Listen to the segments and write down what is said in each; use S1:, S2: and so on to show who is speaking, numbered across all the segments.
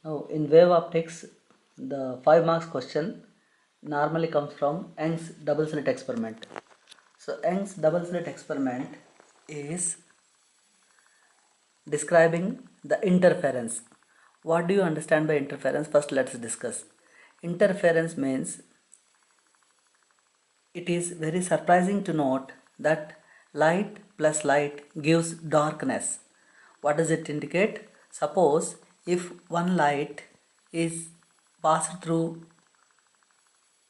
S1: Now, in wave optics, the 5 marks question normally comes from Young's double slit experiment. So, Young's double slit experiment is describing the interference. What do you understand by interference? First, let's discuss. Interference means it is very surprising to note that light plus light gives darkness. What does it indicate? Suppose if one light is passed through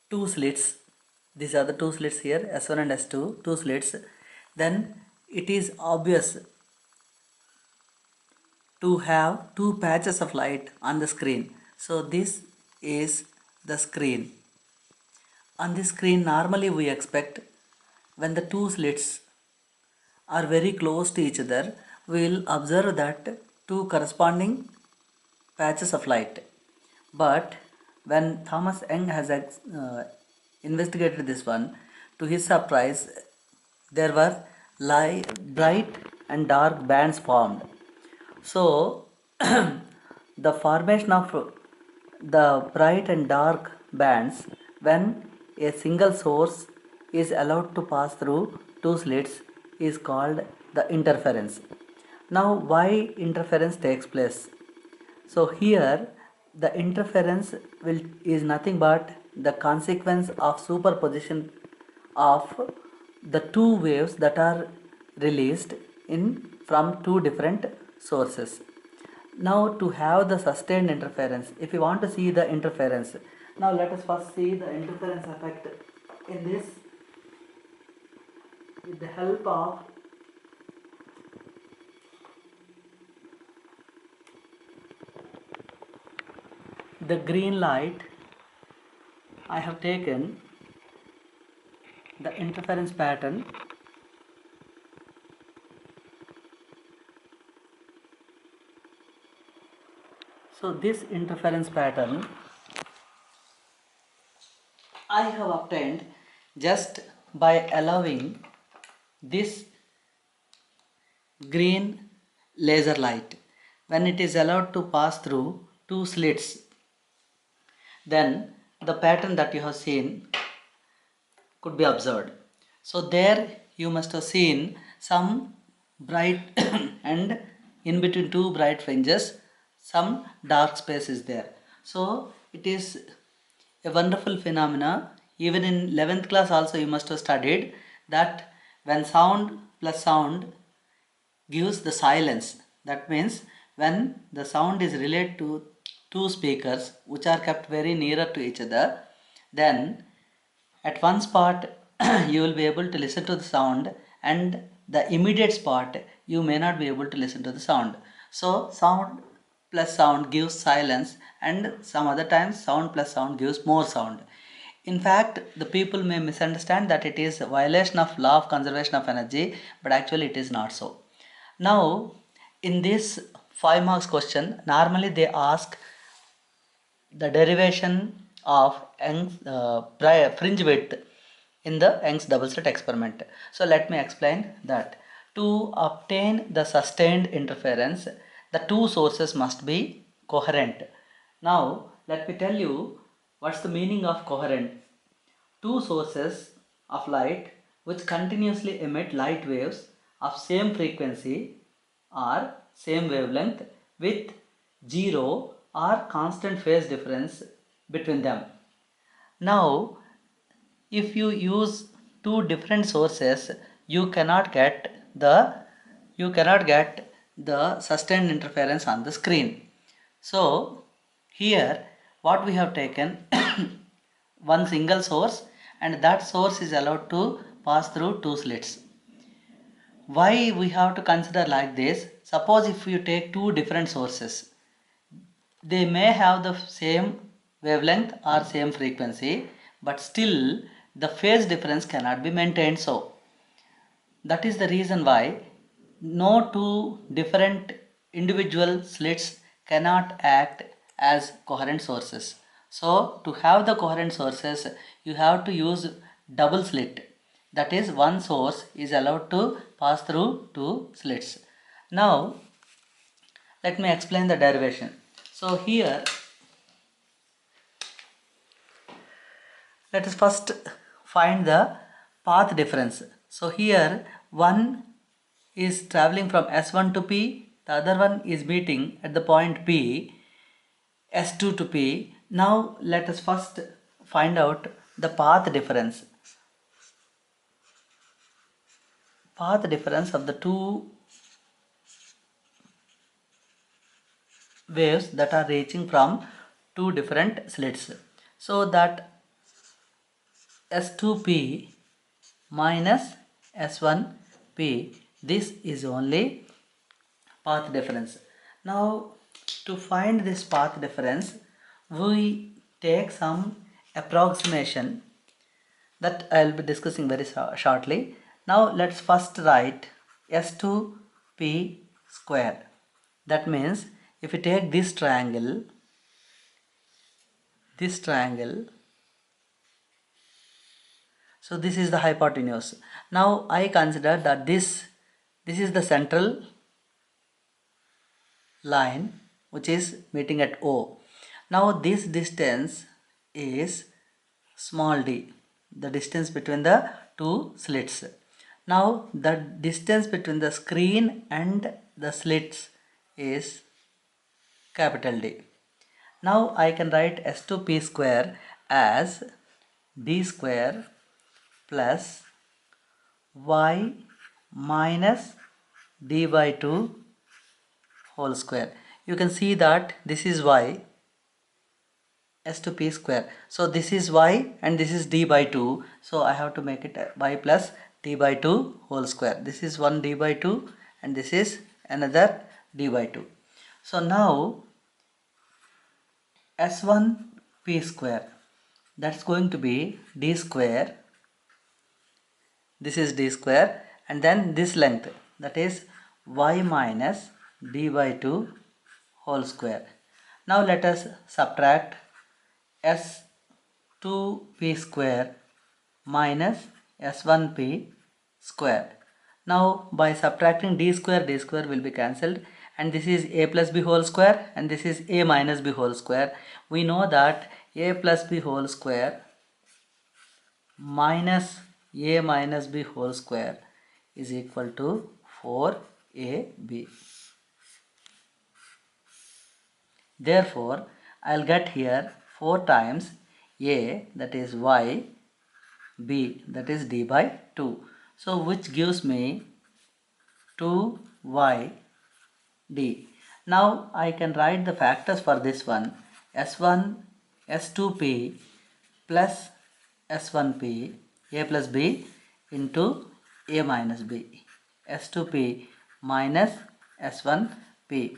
S1: two slits, these are the two slits here, S1 and S2, two slits, then it is obvious to have two patches of light on the screen. So this is the screen. On this screen normally we expect when the two slits are very close to each other, we will observe that two corresponding patches of light. But when Thomas Young has investigated this one, to his surprise, there were bright and dark bands formed. So, the formation of the bright and dark bands when a single source is allowed to pass through two slits is called the interference. Now, why interference takes place? So here the interference is nothing but the consequence of superposition of the two waves that are released in from two different sources. Now to have the sustained interference, if you want to see the interference, now let us first see the interference effect in this with the help of the green light. I have taken the interference pattern. So this interference pattern I have obtained just by allowing this green laser light. When it is allowed to pass through two slits, then the pattern that you have seen could be observed. So there you must have seen some bright and in between two bright fringes some dark space is there. So it is a wonderful phenomena. Even in 11th class also you must have studied that when sound plus sound gives the silence, that means when the sound is related to two speakers which are kept very nearer to each other, then at one spot you will be able to listen to the sound, and the immediate spot you may not be able to listen to the sound. So sound plus sound gives silence, and some other times sound plus sound gives more sound. In fact, the people may misunderstand that it is a violation of law of conservation of energy, but actually it is not so. Now, in this 5 marks question, normally they ask the derivation of Young's fringe width in the Young's double slit experiment. So let me explain that. To obtain the sustained interference, the two sources must be coherent. Now let me tell you what's the meaning of coherent. Two sources of light which continuously emit light waves of same frequency or same wavelength with zero or constant phase difference between them. Now if you use two different sources, you cannot get the sustained interference on the screen. So here what we have taken one single source, and that source is allowed to pass through two slits. Why we have to consider like this? Suppose if you take two different sources, they may have the same wavelength or same frequency, but still the phase difference cannot be maintained. So that is the reason why no two different individual slits cannot act as coherent sources. So to have the coherent sources, you have to use double slit. That is, one source is allowed to pass through two slits. Now let me explain the derivation. So here let us first find the path difference. So here one is traveling from S1 to P, the other one is meeting at the point P, S2 to P. Now let us first find out the path difference. Path difference of the two waves that are reaching from two different slits. So that S2P minus S1P, this is only path difference. Now to find this path difference, we take some approximation that I will be discussing very shortly. Now let's first write S2P square. That means if we take this triangle, so this is the hypotenuse. Now I consider that this is the central line which is meeting at O. Now this distance is small d, the distance between the two slits. Now the distance between the screen and the slits is capital D. Now I can write S2P square as d square plus y minus d by 2 whole square. You can see that this is y, S2P square. So this is y and this is d by 2. So I have to make it y plus d by 2 whole square. This is 1 d by 2 and this is another d by 2. So now S1P square, that's going to be d square, this is d square, and then this length, that is y minus d by 2 whole square. Now let us subtract S2P square minus S1P square. Now by subtracting d square will be cancelled, and this is a plus b whole square and this is a minus b whole square. We know that a plus b whole square minus a minus b whole square is equal to 4ab. Therefore, I will get here 4 times a, that is y, b, that is d by 2. So which gives me 2y d. Now I can write the factors for this one. S1, S2p plus S1p, a plus b into a minus b, S2p minus S1p.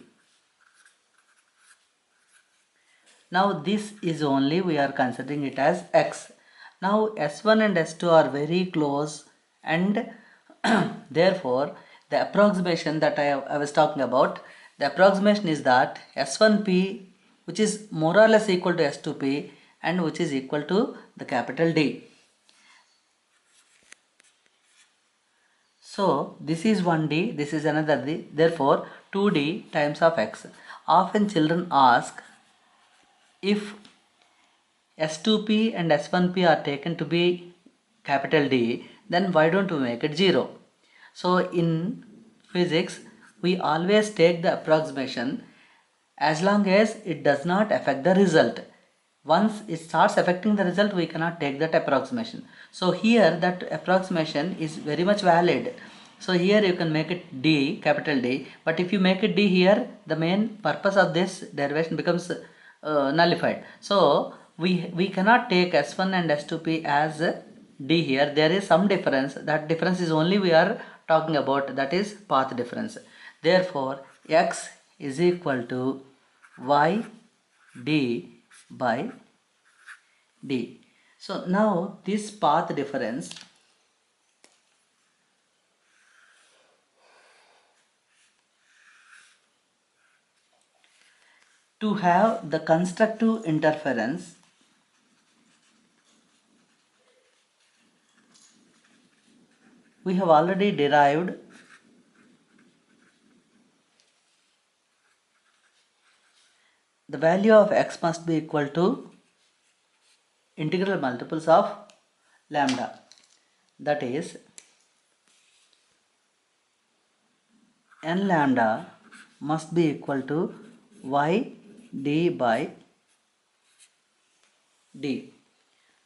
S1: Now this is only, we are considering it as x. Now S1 and S2 are very close, and therefore the approximation that I was talking about, the approximation is that S1p, which is more or less equal to S2p and which is equal to the capital D. So this is 1D, this is another D, therefore 2D times of x. Often children ask, if S2P and S1P are taken to be capital D, then why don't we make it 0? So in physics, we always take the approximation as long as it does not affect the result. Once it starts affecting the result, we cannot take that approximation. So here that approximation is very much valid. So here you can make it D, capital D, but if you make it D here, the main purpose of this derivation becomes nullified. So we cannot take S1 and S2P as D here. There is some difference. That difference is only we are talking about, that is path difference. Therefore x is equal to y d by d. So now this path difference, to have the constructive interference, we have already derived the value of x must be equal to integral multiples of lambda, that is n lambda must be equal to y d by d.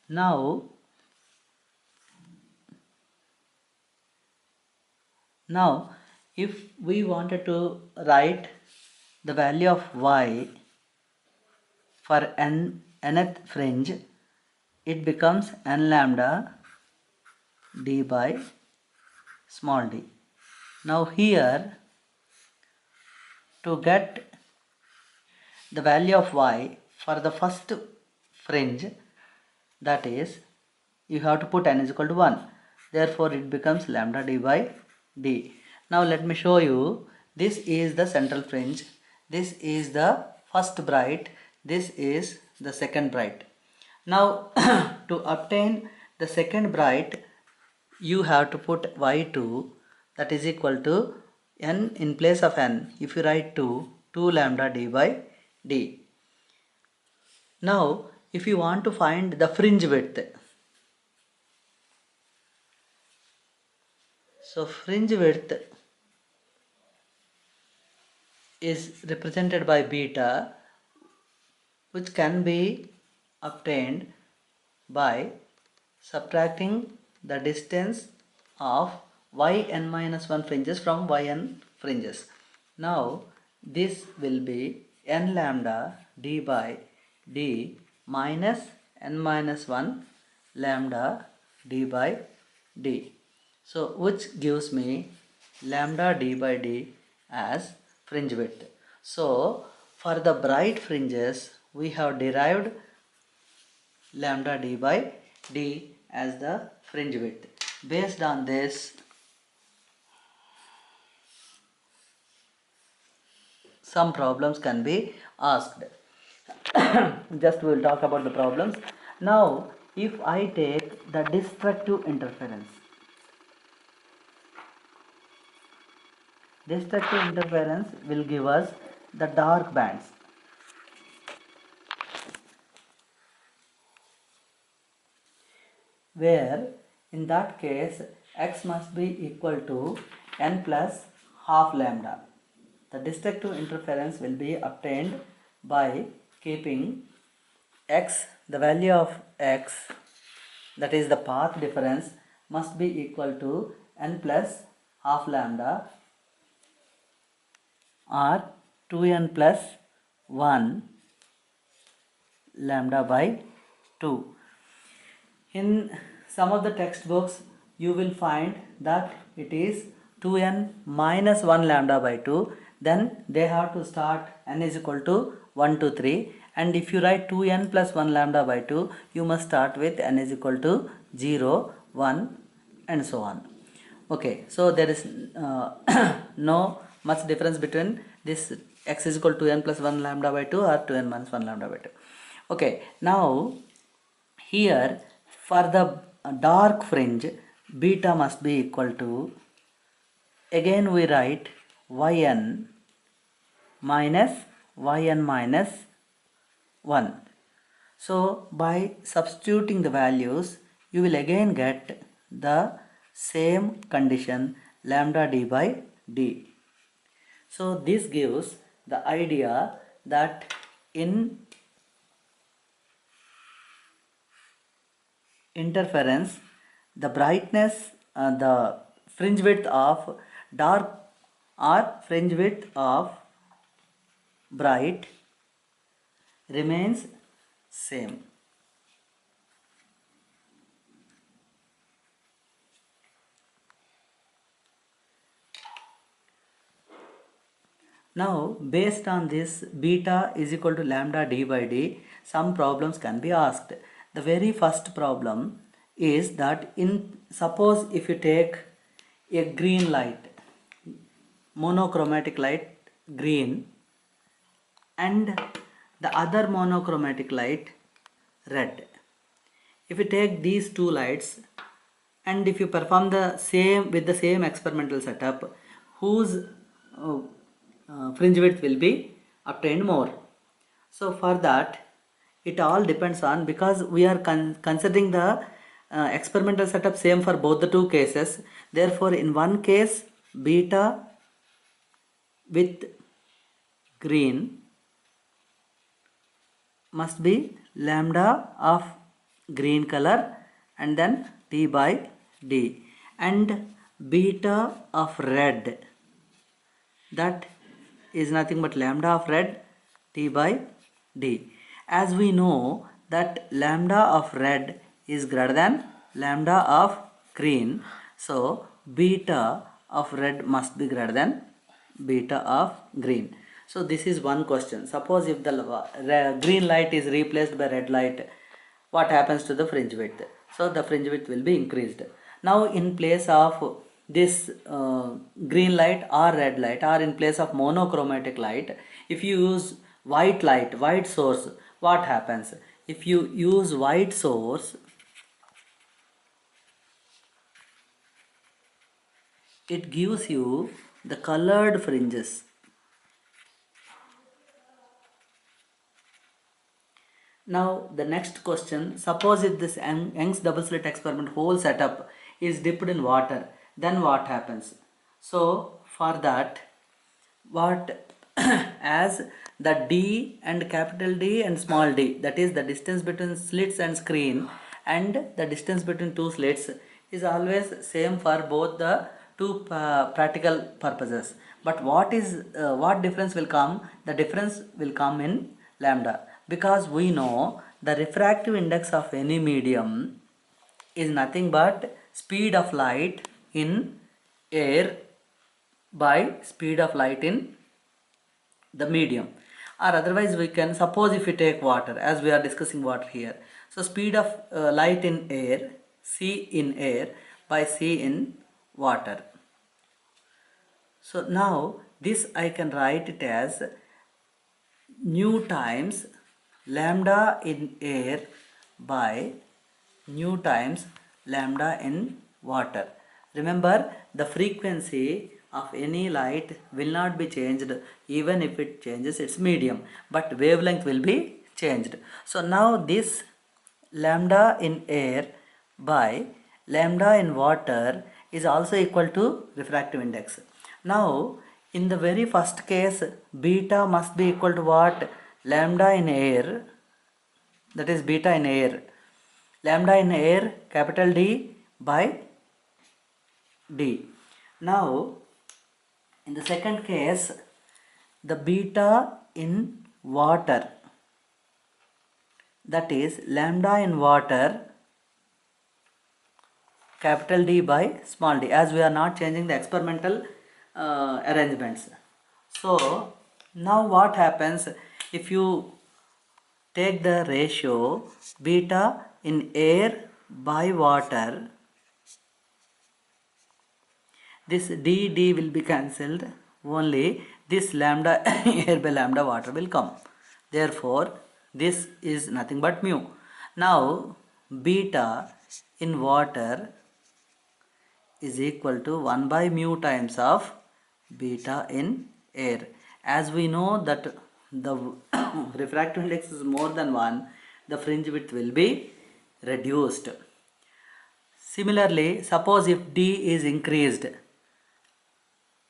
S1: Now if we wanted to write the value of y for nth fringe, it becomes n lambda d by small d. Now here, to get the value of y for the first fringe, that is, you have to put n is equal to 1. Therefore it becomes lambda d by d. Now let me show you. This is the central fringe, this is the first bright, this is the second bright. Now to obtain the second bright, you have to put y2, that is equal to n in place of n. If you write 2 lambda d by d. Now if you want to find the fringe width, so fringe width is represented by beta, which can be obtained by subtracting the distance of yn minus 1 fringes from yn fringes. Now this will be n lambda d by d minus n minus 1 lambda d by d. So which gives me lambda d by d as fringe width. So for the bright fringes, we have derived lambda d by d as the fringe width. Based on this, some problems can be asked. Just we will talk about the problems. Now if I take the destructive interference, will give us the dark bands. Where in that case x must be equal to n plus half lambda. The destructive interference will be obtained by keeping x, the value of x, that is the path difference, must be equal to n plus half lambda or 2n plus 1 lambda by 2. In some of the textbooks you will find that it is 2n minus 1 lambda by 2. Then they have to start n is equal to 1 to 3, and if you write 2n plus 1 lambda by 2, you must start with n is equal to 0, 1 and so on. Okay, so there is no much difference between this x is equal to n plus 1 lambda by 2 or 2n minus 1 lambda by 2. Okay, now here for the dark fringe, beta must be equal to, again we write yn minus 1. So by substituting the values, you will again get the same condition, lambda d by d. So this gives the idea that in interference, the brightness, the fringe width of dark or fringe width of bright remains same. Now based on this beta is equal to lambda d by d, some problems can be asked. The very first problem is that suppose if you take a green light, monochromatic light green, and the other monochromatic light red. If you take these two lights and if you perform the same with the same experimental setup, whose fringe width will be obtained more? So for that, it all depends on, because we are considering the experimental setup same for both the two cases. Therefore in one case beta with green must be lambda of green color and then d by d, and beta of red, that is nothing but lambda of red d by d. As we know that lambda of red is greater than lambda of green, so beta of red must be greater than beta of green. So this is one question. Suppose if the green light is replaced by red light, what happens to the fringe width? So the fringe width will be increased. Now in place of this green light or red light, or in place of monochromatic light, if you use white light, white source, what happens? If you use white source, it gives you the colored fringes. Now the next question, suppose if this Young's double slit experiment whole setup is dipped in water, then what happens? So for that, what as the D and capital D and small d, that is the distance between slits and screen and the distance between two slits, is always same for both the two practical purposes. But what difference will come? The difference will come in lambda, because we know the refractive index of any medium is nothing but speed of light in air by speed of light in the medium. Or otherwise we can, suppose if we take water, as we are discussing water here, so speed of light in air, c in air by c in water. So now this I can write it as nu times lambda in air by nu times lambda in water. Remember, the frequency of any light will not be changed even if it changes its medium, but wavelength will be changed. So now this lambda in air by lambda in water is also equal to refractive index. Now in the very first case, beta must be equal to what? Lambda in air, that is beta in air, lambda in air capital D by D. Now in the second case, the beta in water, that is lambda in water capital D by small d, as we are not changing the experimental arrangements. So now what happens if you take the ratio beta in air by water, this d will be cancelled, only this lambda air by lambda water will come. Therefore this is nothing but mu. Now beta in water is equal to 1 by mu times of beta in air. As we know that the refractive index is more than 1, the fringe width will be reduced. Similarly, suppose if d is increased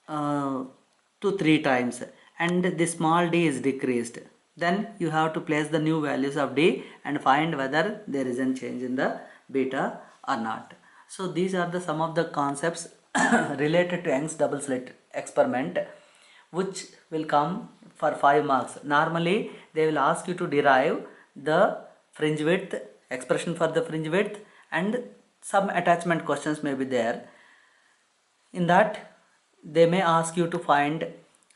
S1: to 3 times and the small d is decreased, then you have to place the new values of d and find whether there is a change in the beta or not. So these are the some of the concepts related to Young's double slit experiment, which will come for 5 marks. Normally they will ask you to derive the fringe width, expression for the fringe width, and some attachment questions may be there. In that they may ask you to find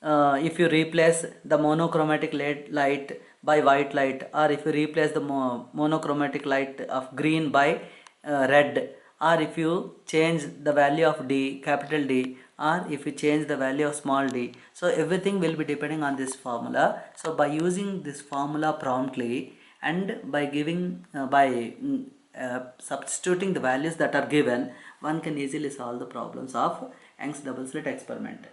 S1: if you replace the monochromatic light by white light, or if you replace the monochromatic light of green by red, or if you change the value of d, capital D, or if you change the value of small d. So everything will be depending on this formula. So by using this formula promptly and by giving substituting the values that are given, one can easily solve the problems of Young's double slit experiment.